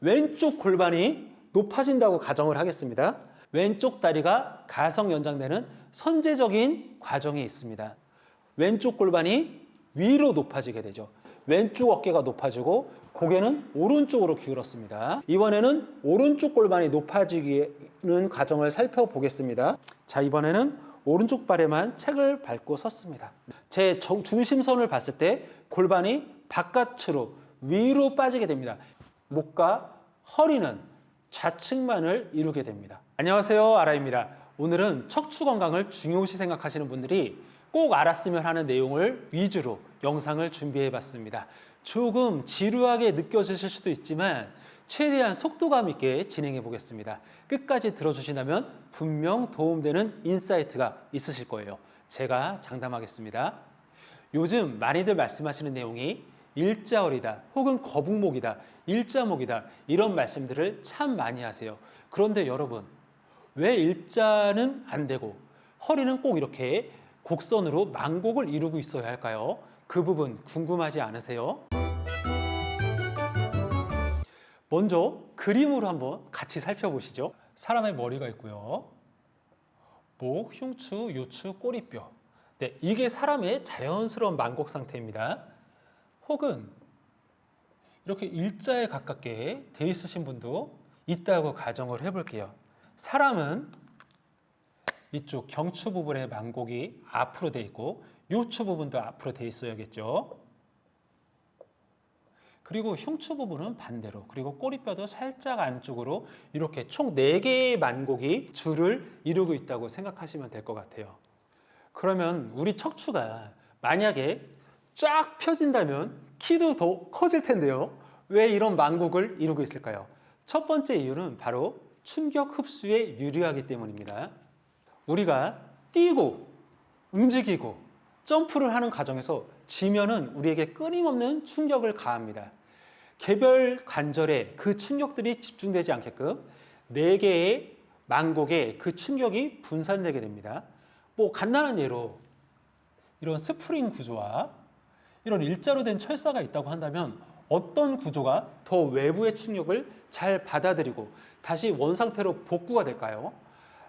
왼쪽 골반이 높아진다고 가정을 하겠습니다. 왼쪽 다리가 가성 연장되는 선제적인 과정이 있습니다. 왼쪽 골반이 위로 높아지게 되죠. 왼쪽 어깨가 높아지고 고개는 오른쪽으로 기울었습니다. 이번에는 오른쪽 골반이 높아지는 과정을 살펴보겠습니다. 자, 이번에는 오른쪽 발에만 책을 밟고 섰습니다. 제 중심선을 봤을 때 골반이 바깥으로 위로 빠지게 됩니다. 목과 허리는 좌측만을 이루게 됩니다. 안녕하세요, 아라입니다. 오늘은 척추 건강을 중요시 생각하시는 분들이 꼭 알았으면 하는 내용을 위주로 영상을 준비해 봤습니다. 조금 지루하게 느껴지실 수도 있지만 최대한 속도감 있게 진행해 보겠습니다. 끝까지 들어주신다면 분명 도움되는 인사이트가 있으실 거예요. 제가 장담하겠습니다. 요즘 많이들 말씀하시는 내용이 일자허리다 혹은 거북목이다, 일자목이다 이런 말씀들을 참 많이 하세요. 그런데 여러분, 왜 일자는 안 되고 허리는 꼭 이렇게 곡선으로 만곡을 이루고 있어야 할까요? 그 부분 궁금하지 않으세요? 먼저 그림으로 한번 같이 살펴보시죠. 사람의 머리가 있고요. 목, 흉추, 요추, 꼬리뼈. 네, 이게 사람의 자연스러운 만곡 상태입니다. 혹은 이렇게 일자에 가깝게 돼 있으신 분도 있다고 가정을 해볼게요. 사람은 이쪽 경추 부분의 만곡이 앞으로 돼 있고 요추 부분도 앞으로 돼 있어야겠죠. 그리고 흉추 부분은 반대로, 그리고 꼬리뼈도 살짝 안쪽으로 이렇게 총 4개의 만곡이 줄을 이루고 있다고 생각하시면 될 것 같아요. 그러면 우리 척추가 만약에 쫙 펴진다면 키도 더 커질 텐데요. 왜 이런 만곡을 이루고 있을까요? 첫 번째 이유는 바로 충격 흡수에 유리하기 때문입니다. 우리가 뛰고 움직이고 점프를 하는 과정에서 지면은 우리에게 끊임없는 충격을 가합니다. 개별 관절에 그 충격들이 집중되지 않게끔 4개의 만곡에 그 충격이 분산되게 됩니다. 뭐 간단한 예로 이런 스프링 구조와 이런 일자로 된 철사가 있다고 한다면 어떤 구조가 더 외부의 충격을 잘 받아들이고 다시 원상태로 복구가 될까요?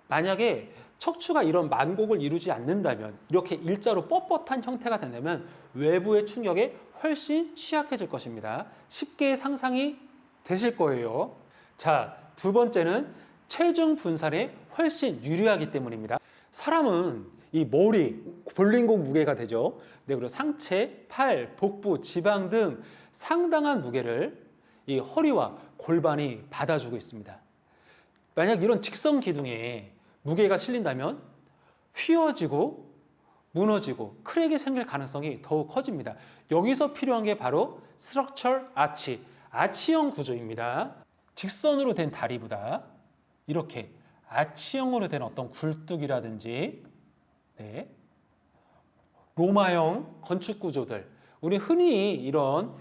만약에 척추가 이런 만곡을 이루지 않는다면, 이렇게 일자로 뻣뻣한 형태가 된다면 외부의 충격에 훨씬 취약해질 것입니다. 쉽게 상상이 되실 거예요. 자, 두 번째는 체중 분산에 훨씬 유리하기 때문입니다. 사람은 이 머리, 볼링공 무게가 되죠. 네, 그리고 상체, 팔, 복부, 지방 등 상당한 무게를 이 허리와 골반이 받아주고 있습니다. 만약 이런 직선 기둥에 무게가 실린다면 휘어지고 무너지고 크랙이 생길 가능성이 더욱 커집니다. 여기서 필요한 게 바로 스트럭처럴 아치, 아치형 구조입니다. 직선으로 된 다리보다 이렇게 아치형으로 된 어떤 굴뚝이라든지 네, 로마형 건축 구조들, 우리 흔히 이런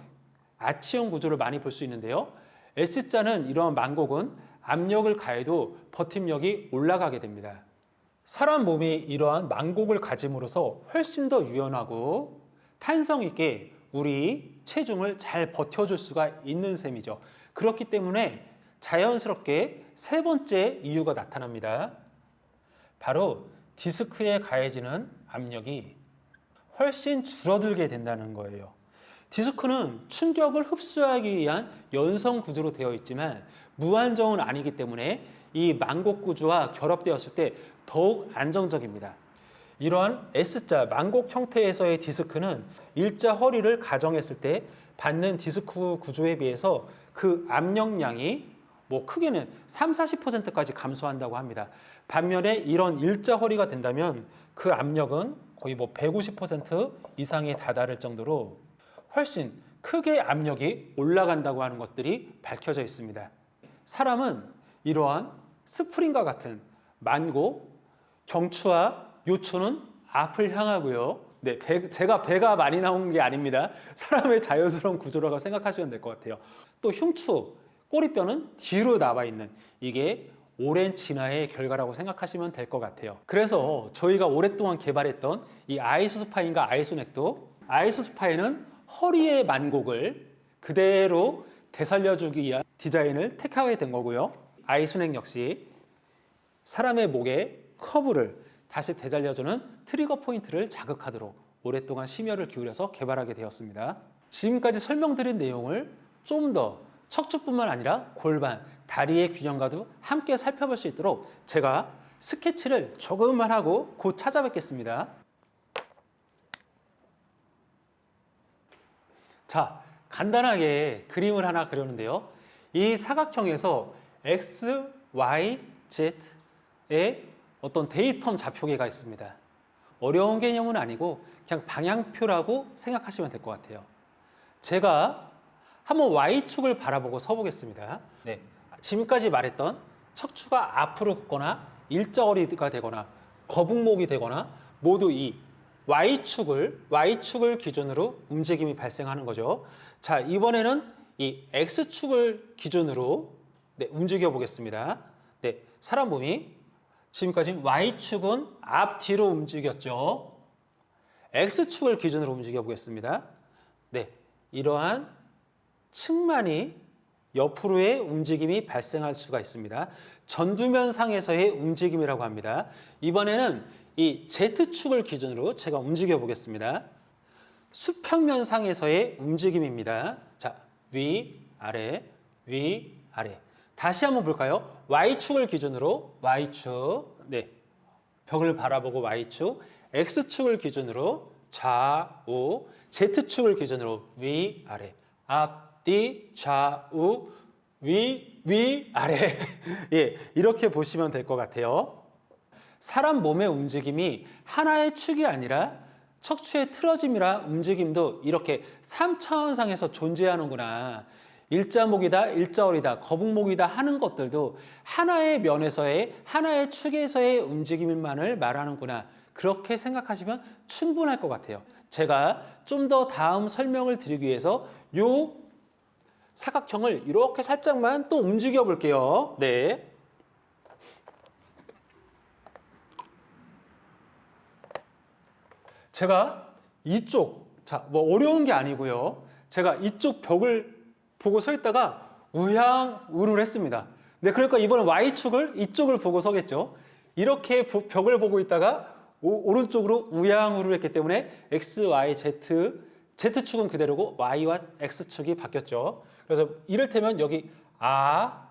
아치형 구조를 많이 볼 수 있는데요. S자는 이러한 만곡은 압력을 가해도 버팀력이 올라가게 됩니다. 사람 몸이 이러한 만곡을 가짐으로써 훨씬 더 유연하고 탄성 있게 우리 체중을 잘 버텨줄 수가 있는 셈이죠. 그렇기 때문에 자연스럽게 세 번째 이유가 나타납니다. 바로 디스크에 가해지는 압력이 훨씬 줄어들게 된다는 거예요. 디스크는 충격을 흡수하기 위한 연성 구조로 되어 있지만 무한정은 아니기 때문에 이 만곡 구조와 결합되었을 때 더욱 안정적입니다. 이러한 S자 만곡 형태에서의 디스크는 일자 허리를 가정했을 때 받는 디스크 구조에 비해서 그 압력량이 크게는 30-40%까지 감소한다고 합니다. 반면에 이런 일자 허리가 된다면 그 압력은 거의 150% 이상에 다다를 정도로 훨씬 크게 압력이 올라간다고 하는 것들이 밝혀져 있습니다. 사람은 이러한 스프링과 같은 만곡, 경추와 요추는 앞을 향하고요. 네, 제가 배가 많이 나온 게 아닙니다. 사람의 자연스러운 구조라고 생각하시면 될 것 같아요. 또 흉추, 꼬리뼈는 뒤로 나와 있는, 이게 오랜 진화의 결과라고 생각하시면 될 것 같아요. 그래서 저희가 오랫동안 개발했던 이 아이소스파인과 아이소넥도, 아이소스파인은 허리의 만곡을 그대로 되살려주기 위한 디자인을 택하게 된 거고요. 아이 순행 역시 사람의 목에 커브를 다시 되살려주는 트리거 포인트를 자극하도록 오랫동안 심혈을 기울여서 개발하게 되었습니다. 지금까지 설명드린 내용을 좀 더 척추뿐만 아니라 골반, 다리의 균형과도 함께 살펴볼 수 있도록 제가 스케치를 조금만 하고 곧 찾아뵙겠습니다. 자, 간단하게 그림을 하나 그렸는데요. 이 사각형에서 X, Y, Z의 어떤 데이텀 좌표계가 있습니다. 어려운 개념은 아니고 그냥 방향표라고 생각하시면 될 것 같아요. 제가 한번 Y축을 바라보고 서보겠습니다. 네, 지금까지 말했던 척추가 앞으로 굽거나 일자어리가 되거나 거북목이 되거나 모두 이 Y축을 기준으로 움직임이 발생하는 거죠. 자, 이번에는 이 X축을 기준으로 움직여 보겠습니다. 네, 사람 몸이 지금까지 Y축은 앞뒤로 움직였죠. X축을 기준으로 움직여 보겠습니다. 네, 이러한 측만이 옆으로의 움직임이 발생할 수가 있습니다. 전두면상에서의 움직임이라고 합니다. 이번에는 이 Z축을 기준으로 제가 움직여 보겠습니다. 수평면상에서의 움직임입니다. 자, 위, 아래, 위, 아래. 다시 한번 볼까요? Y축을 기준으로 Y축, 네, 벽을 바라보고 Y축, X축을 기준으로 좌우, Z축을 기준으로 위, 아래, 앞뒤, 좌우, 위, 아래. 예, 이렇게 보시면 될 것 같아요. 사람 몸의 움직임이 하나의 축이 아니라 척추의 틀어짐이라 움직임도 이렇게 3차원상에서 존재하는구나. 일자목이다, 일자어리다, 거북목이다 하는 것들도 하나의 면에서의, 하나의 축에서의 움직임만을 말하는구나. 그렇게 생각하시면 충분할 것 같아요. 제가 좀 더 다음 설명을 드리기 위해서 요 사각형을 이렇게 살짝만 또 움직여 볼게요. 네. 제가 이쪽, 자, 뭐 어려운 게 아니고요. 제가 이쪽 벽을 보고 서 있다가 우양우를 했습니다. 네, 그러니까 이번엔 Y축을 이쪽을 보고 서겠죠. 이렇게 벽을 보고 있다가 오른쪽으로 우양우를 했기 때문에 X, Y, Z, Z축은 그대로고 Y와 X축이 바뀌었죠. 그래서 이를테면 여기 라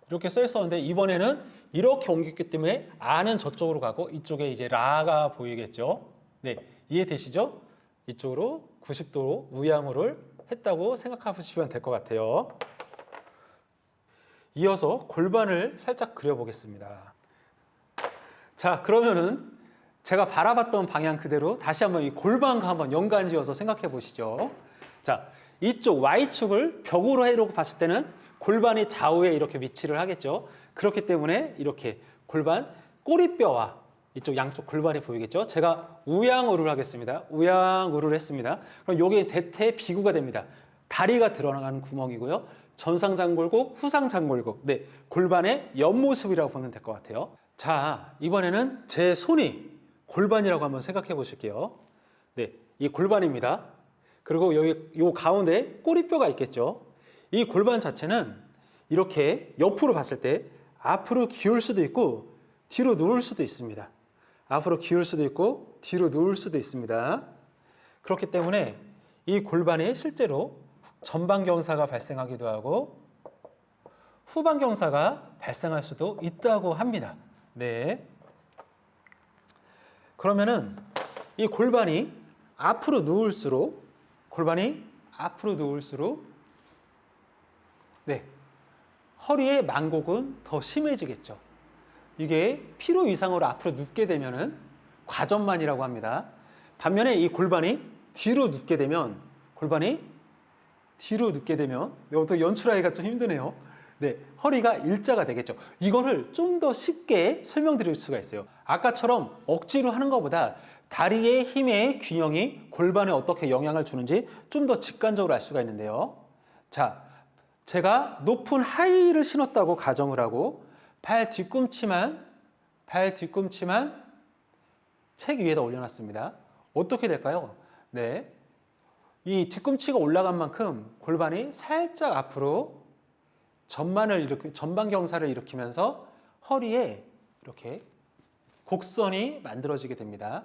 이렇게 써 있었는데 이번에는 이렇게 옮겼기 때문에 아는 저쪽으로 가고 이쪽에 이제 라가 보이겠죠. 네, 이해되시죠? 이쪽으로 90도로 우양우를 했다고 생각하시면 될 것 같아요. 이어서 골반을 살짝 그려보겠습니다. 자, 그러면은 제가 바라봤던 방향 그대로 다시 한번 이 골반과 한번 연관지어서 생각해 보시죠. 자, 이쪽 Y축을 벽으로 해놓고 봤을 때는 골반이 좌우에 이렇게 위치를 하겠죠. 그렇기 때문에 이렇게 골반 꼬리뼈와 이쪽 양쪽 골반이 보이겠죠. 제가 우양우를 하겠습니다. 우양우를 했습니다. 그럼 여기 대퇴 비구가 됩니다. 다리가 드러나는 구멍이고요. 전상장골국, 후상장골국. 네, 골반의 옆모습이라고 보면 될 것 같아요. 자, 이번에는 제 손이 골반이라고 한번 생각해 보실게요. 네, 이 골반입니다. 그리고 여기 요 가운데 꼬리뼈가 있겠죠. 이 골반 자체는 이렇게 옆으로 봤을 때 앞으로 기울 수도 있고 뒤로 누울 수도 있습니다. 앞으로 기울 수도 있고 뒤로 누울 수도 있습니다. 그렇기 때문에 이 골반이 실제로 전방경사가 발생하기도 하고 후방경사가 발생할 수도 있다고 합니다. 네. 그러면은 이 골반이 앞으로 누울수록 네, 허리의 만곡은 더 심해지겠죠. 이게 필요 이상으로 앞으로 눕게 되면은 과전만이라고 합니다. 반면에 이 골반이 뒤로 눕게 되면 이것도 연출하기가 좀 힘드네요. 네, 허리가 일자가 되겠죠. 이거를 좀 더 쉽게 설명드릴 수가 있어요. 아까처럼 억지로 하는 것보다 다리의 힘의 균형이 골반에 어떻게 영향을 주는지 좀 더 직관적으로 알 수가 있는데요. 자, 제가 높은 하이힐을 신었다고 가정을 하고 발 뒤꿈치만 책 위에다 올려놨습니다. 어떻게 될까요? 네, 이 뒤꿈치가 올라간 만큼 골반이 살짝 앞으로 전방 경사를 일으키면서 허리에 이렇게 곡선이 만들어지게 됩니다.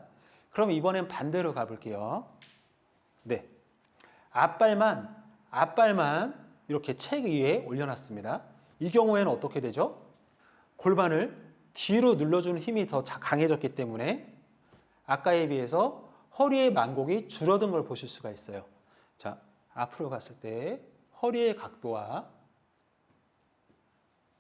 그럼 이번엔 반대로 가볼게요. 네, 앞발만 이렇게 책 위에 올려놨습니다. 이 경우에는 어떻게 되죠? 골반을 뒤로 눌러주는 힘이 더 강해졌기 때문에 아까에 비해서 허리의 만곡이 줄어든 걸 보실 수가 있어요. 자, 앞으로 갔을 때 허리의 각도와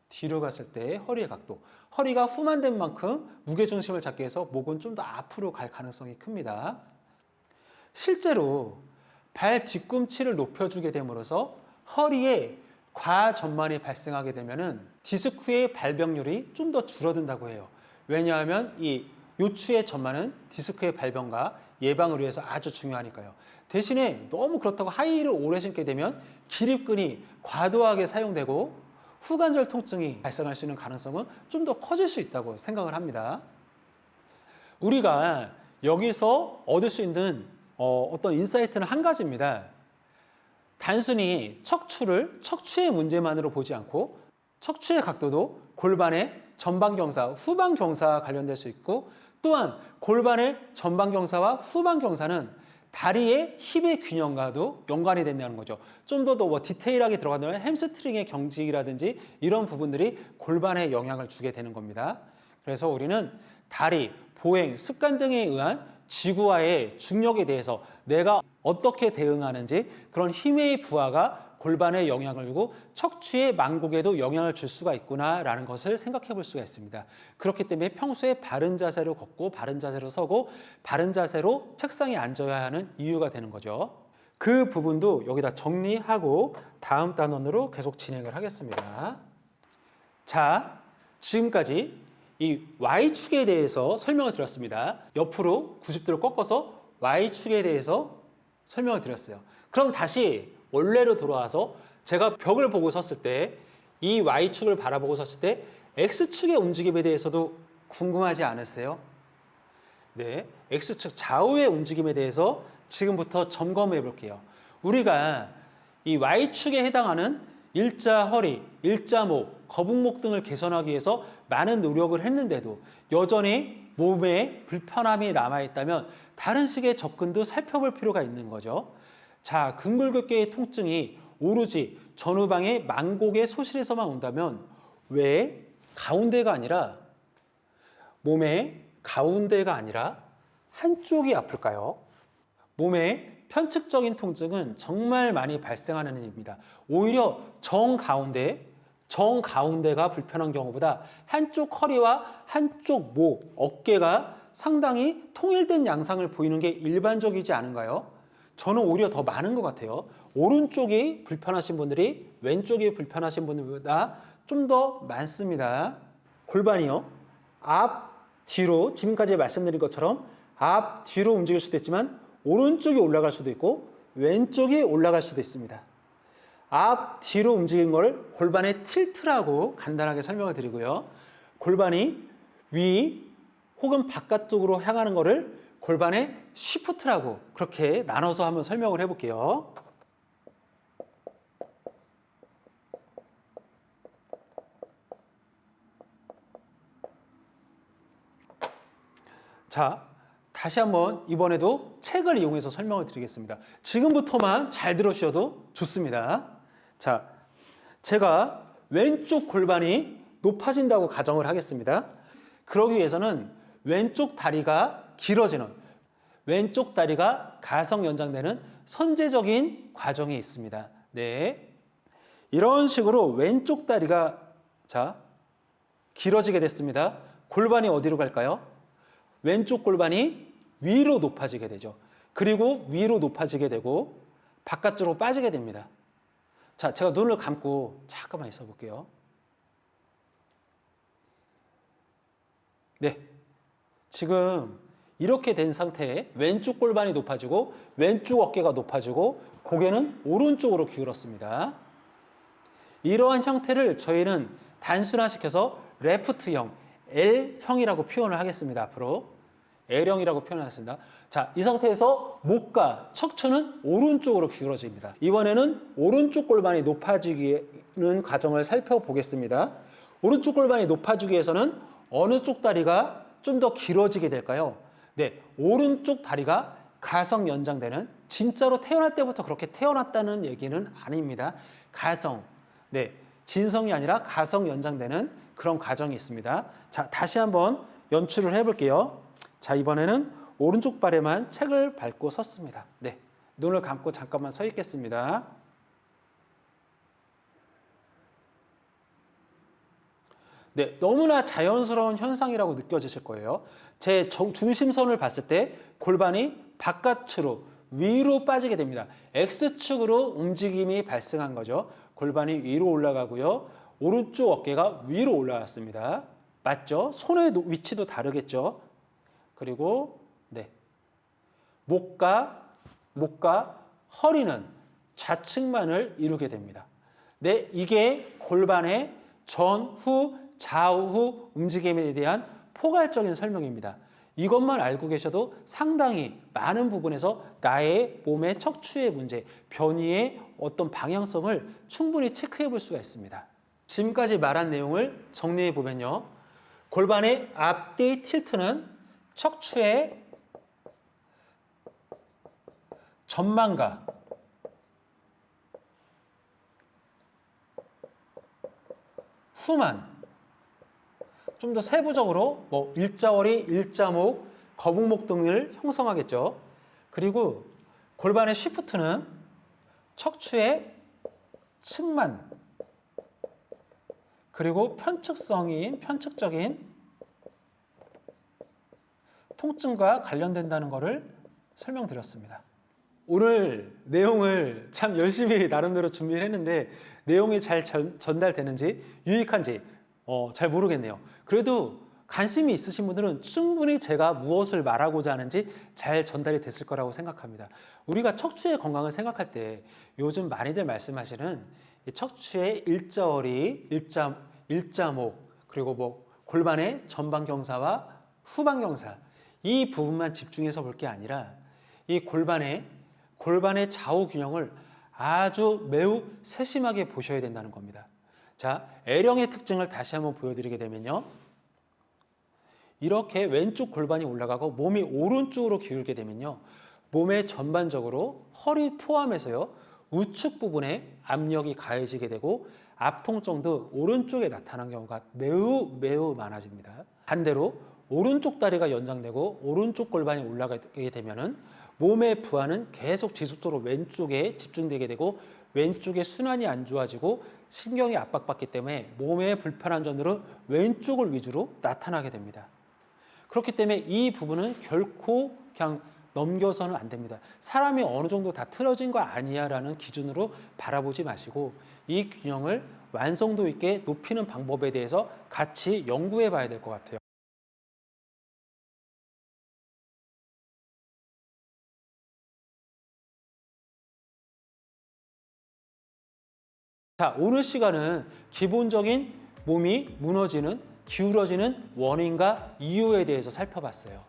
뒤로 갔을 때 허리의 각도. 허리가 후만된 만큼 무게중심을 잡기 위해서 목은 좀 더 앞으로 갈 가능성이 큽니다. 실제로 발 뒤꿈치를 높여주게 됨으로써 허리에 과전만이 발생하게 되면은 디스크의 발병률이 좀 더 줄어든다고 해요. 왜냐하면 이 요추의 전만은 디스크의 발병과 예방을 위해서 아주 중요하니까요. 대신에 너무 그렇다고 하이힐을 오래 신게 되면 기립근이 과도하게 사용되고 후관절 통증이 발생할 수 있는 가능성은 좀 더 커질 수 있다고 생각을 합니다. 우리가 여기서 얻을 수 있는 어떤 인사이트는 한 가지입니다. 단순히 척추의 문제만으로 보지 않고 척추의 각도도 골반의 전방경사, 후방경사와 관련될 수 있고 또한 골반의 전방경사와 후방경사는 다리의 힙의 균형과도 연관이 된다는 거죠. 좀 더 디테일하게 들어간다면 햄스트링의 경직이라든지 이런 부분들이 골반에 영향을 주게 되는 겁니다. 그래서 우리는 다리, 보행, 습관 등에 의한 지구와의 중력에 대해서 내가 어떻게 대응하는지 그런 힘의 부하가 골반에 영향을 주고 척추의 만곡에도 영향을 줄 수가 있구나라는 것을 생각해 볼 수가 있습니다. 그렇기 때문에 평소에 바른 자세로 걷고 바른 자세로 서고 바른 자세로 책상에 앉아야 하는 이유가 되는 거죠. 그 부분도 여기다 정리하고 다음 단원으로 계속 진행을 하겠습니다. 자, 지금까지 이 Y축에 대해서 설명을 드렸습니다. 옆으로 90도를 꺾어서 Y축에 대해서 설명을 드렸어요. 그럼 다시 원래로 돌아와서 제가 벽을 보고 섰을 때 이 Y축을 바라보고 섰을 때 X축의 움직임에 대해서도 궁금하지 않으세요? 네, X축 좌우의 움직임에 대해서 지금부터 점검해 볼게요. 우리가 이 Y축에 해당하는 일자 허리, 일자 목, 거북목 등을 개선하기 위해서 많은 노력을 했는데도 여전히 몸에 불편함이 남아있다면 다른 식의 접근도 살펴볼 필요가 있는 거죠. 자, 근골격계의 통증이 오로지 전후방의 만곡의 소실에서만 온다면 왜 가운데가 아니라 몸의 가운데가 아니라 한쪽이 아플까요? 몸의 편측적인 통증은 정말 많이 발생하는 일입니다. 오히려 정가운데가 불편한 경우보다 한쪽 허리와 한쪽 목, 어깨가 상당히 통일된 양상을 보이는 게 일반적이지 않은가요? 저는 오히려 더 많은 것 같아요. 오른쪽이 불편하신 분들이 왼쪽이 불편하신 분들보다 좀 더 많습니다. 골반이요. 앞, 뒤로 지금까지 말씀드린 것처럼 앞, 뒤로 움직일 수도 있지만 오른쪽이 올라갈 수도 있고 왼쪽이 올라갈 수도 있습니다. 앞, 뒤로 움직인 걸 골반의 틸트라고 간단하게 설명을 드리고요. 골반이 위 혹은 바깥쪽으로 향하는 거를 골반의 쉬프트라고 그렇게 나눠서 한번 설명을 해볼게요. 자, 다시 한번 이번에도 책을 이용해서 설명을 드리겠습니다. 지금부터만 잘 들으셔도 좋습니다. 자, 제가 왼쪽 골반이 높아진다고 가정을 하겠습니다. 그러기 위해서는 왼쪽 다리가 길어지는, 왼쪽 다리가 가성 연장되는 선제적인 과정이 있습니다. 네, 이런 식으로 왼쪽 다리가 길어지게 됐습니다. 골반이 어디로 갈까요? 왼쪽 골반이 위로 높아지게 되죠. 그리고 위로 높아지게 되고 바깥쪽으로 빠지게 됩니다. 자, 제가 눈을 감고 잠깐만 있어 볼게요. 네, 지금 이렇게 된 상태에 왼쪽 골반이 높아지고 왼쪽 어깨가 높아지고 고개는 오른쪽으로 기울었습니다. 이러한 형태를 저희는 단순화시켜서 레프트형, L형이라고 표현을 하겠습니다. 앞으로 L형이라고 표현했습니다. 자, 이 상태에서 목과 척추는 오른쪽으로 기울어집니다. 이번에는 오른쪽 골반이 높아지는 과정을 살펴보겠습니다. 오른쪽 골반이 높아지기 위해서는 어느 쪽 다리가 좀 더 길어지게 될까요? 네, 오른쪽 다리가 가성 연장되는, 진짜로 태어날 때부터 그렇게 태어났다는 얘기는 아닙니다. 가성, 네, 진성이 아니라 가성 연장되는 그런 과정이 있습니다. 자, 다시 한번 연출을 해볼게요. 자, 이번에는 오른쪽 발에만 책을 밟고 섰습니다. 네, 눈을 감고 잠깐만 서 있겠습니다. 네, 너무나 자연스러운 현상이라고 느껴지실 거예요. 제 중심선을 봤을 때 골반이 바깥으로 위로 빠지게 됩니다. X축으로 움직임이 발생한 거죠. 골반이 위로 올라가고요. 오른쪽 어깨가 위로 올라왔습니다. 맞죠? 손의 위치도 다르겠죠. 그리고 네, 목과 허리는 좌측만을 이루게 됩니다. 네, 이게 골반의 전후, 좌우 움직임에 대한 포괄적인 설명입니다. 이것만 알고 계셔도 상당히 많은 부분에서 나의 몸의 척추의 문제, 변이의 어떤 방향성을 충분히 체크해 볼 수가 있습니다. 지금까지 말한 내용을 정리해 보면요. 골반의 앞뒤 틸트는 척추의 전만과 후만, 좀 더 세부적으로 뭐 일자허리, 일자목, 거북목 등을 형성하겠죠. 그리고 골반의 시프트는 척추의 측만, 그리고 편측적인 통증과 관련된다는 것을 설명드렸습니다. 오늘 내용을 참 열심히 나름대로 준비를 했는데 내용이 잘 전달되는지 유익한지 잘 모르겠네요. 그래도 관심이 있으신 분들은 충분히 제가 무엇을 말하고자 하는지 잘 전달이 됐을 거라고 생각합니다. 우리가 척추의 건강을 생각할 때 요즘 많이들 말씀하시는 이 척추의 일자허리, 일자목, 그리고 뭐 골반의 전방경사와 후방경사, 이 부분만 집중해서 볼 게 아니라 이 골반의 좌우 균형을 아주 매우 세심하게 보셔야 된다는 겁니다. 자, L형의 특징을 다시 한번 보여드리게 되면요. 이렇게 왼쪽 골반이 올라가고 몸이 오른쪽으로 기울게 되면요. 몸의 전반적으로 허리 포함해서요. 우측 부분에 압력이 가해지게 되고 압통증도 오른쪽에 나타나는 경우가 매우 많아집니다. 반대로 오른쪽 다리가 연장되고 오른쪽 골반이 올라가게 되면은 몸의 부하는 계속 지속적으로 왼쪽에 집중되게 되고 왼쪽의 순환이 안 좋아지고 신경이 압박받기 때문에 몸의 불편한 점들은 왼쪽을 위주로 나타나게 됩니다. 그렇기 때문에 이 부분은 결코 그냥 넘겨서는 안 됩니다. 사람이 어느 정도 다 틀어진 거 아니야 라는 기준으로 바라보지 마시고 이 균형을 완성도 있게 높이는 방법에 대해서 같이 연구해 봐야 될 것 같아요. 자, 오늘 시간은 기본적인 몸이 무너지는, 기울어지는 원인과 이유에 대해서 살펴봤어요.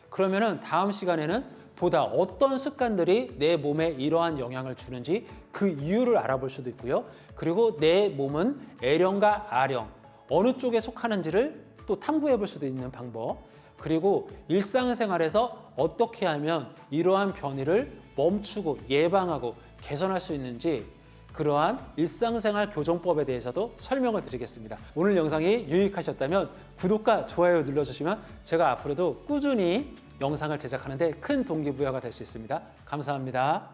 그러면은 다음 시간에는 보다 어떤 습관들이 내 몸에 이러한 영향을 주는지 그 이유를 알아볼 수도 있고요. 그리고 내 몸은 L형과 R형, 어느 쪽에 속하는지를 또 탐구해 볼 수도 있는 방법. 그리고 일상생활에서 어떻게 하면 이러한 변이를 멈추고 예방하고 개선할 수 있는지 그러한 일상생활 교정법에 대해서도 설명을 드리겠습니다. 오늘 영상이 유익하셨다면 구독과 좋아요 눌러주시면 제가 앞으로도 꾸준히 영상을 제작하는 데 큰 동기부여가 될 수 있습니다. 감사합니다.